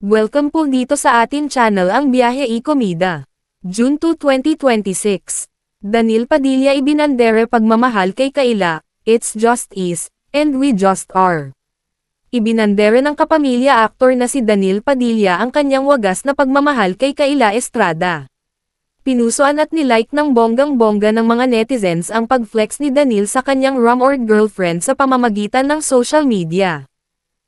Welcome po dito sa atin channel ang Biyahe y Komida. June 2, 2026. Daniel Padilla ibinandere pagmamahal kay Kayla, it's just is, and we just are. Ibinandere ng kapamilya aktor na si Daniel Padilla ang kanyang wagas na pagmamahal kay Kayla Estrada. Pinusuan at nilike ng bonggang-bongga ng mga netizens ang pag-flex ni Daniel sa kanyang rumored girlfriend sa pamamagitan ng social media.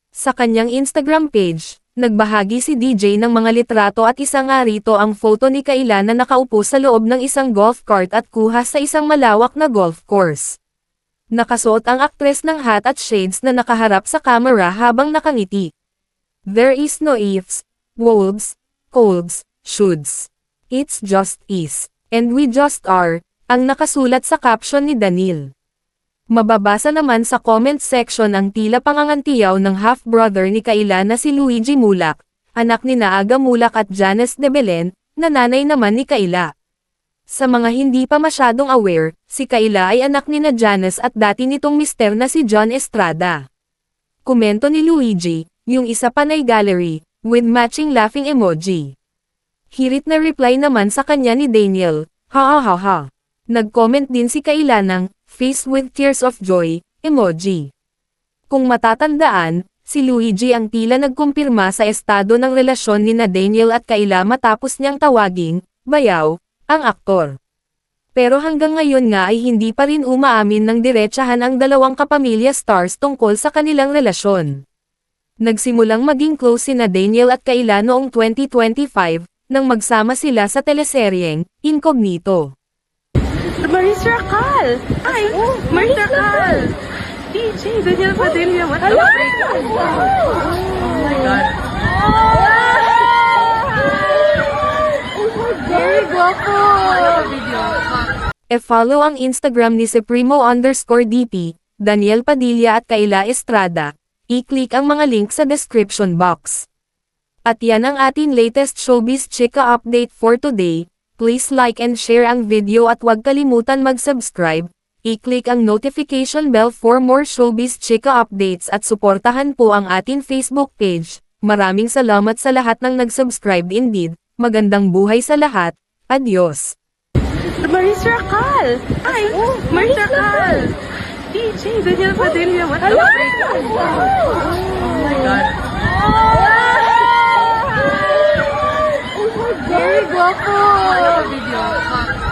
Sa kanyang Instagram page, nagbahagi si DJ ng mga litrato at isa nga rito ang photo ni Kayla na nakaupo sa loob ng isang golf cart at kuha sa isang malawak na golf course. Nakasuot ang aktres ng hat at shades na nakaharap sa camera habang nakangiti. There is no ifs, woulds, colds, shoulds. It's just is, and we just are, ang nakasulat sa caption ni Daniel. Mababasa naman sa comment section ang tila pangangantiyaw ng half-brother ni Kayla na si Luigi Mulak, anak ni Aga Mulak at Janice de Belen, na nanay naman ni Kayla. Sa mga hindi pa masyadong aware, si Kayla ay anak ni Janice at dati nitong mister na si John Estrada. Komento ni Luigi, yung isa panay gallery, with matching laughing emoji. Hirit na reply naman sa kanya ni Daniel, ha ha ha ha. Nag-comment din si Kayla ng, face with tears of joy, emoji. Kung matatandaan, si Luigi ang tila nagkumpirma sa estado ng relasyon ni Daniel at Kayla matapos niyang tawaging, bayaw, ang aktor. Pero hanggang ngayon nga ay hindi pa rin umaamin ng diretsahan ang dalawang kapamilya stars tungkol sa kanilang relasyon. Nagsimulang maging close sina Daniel at Kayla noong 2025, nang magsama sila sa teleseryeng, Incognito. Maris Racal! Hi! Maris Racal! DJ Daniel Padilla, what the freak? Oh my God. Very guapo! E-follow ang Instagram ni Supremo_DP, Daniel Padilla at Kayla Estrada. I-click ang mga link sa description box. At yan ang ating latest showbiz chika update for today. Please like and share ang video at huwag kalimutan mag-subscribe. I-click ang notification bell for more showbiz chika updates at suportahan po ang ating Facebook page. Maraming salamat sa lahat ng nag-subscribe indeed. Magandang buhay sa lahat. Adios! Maris Racal! Hi! Maris Racal! DJ Daniel Padilla, what the freak? Oh my God. Very guapo!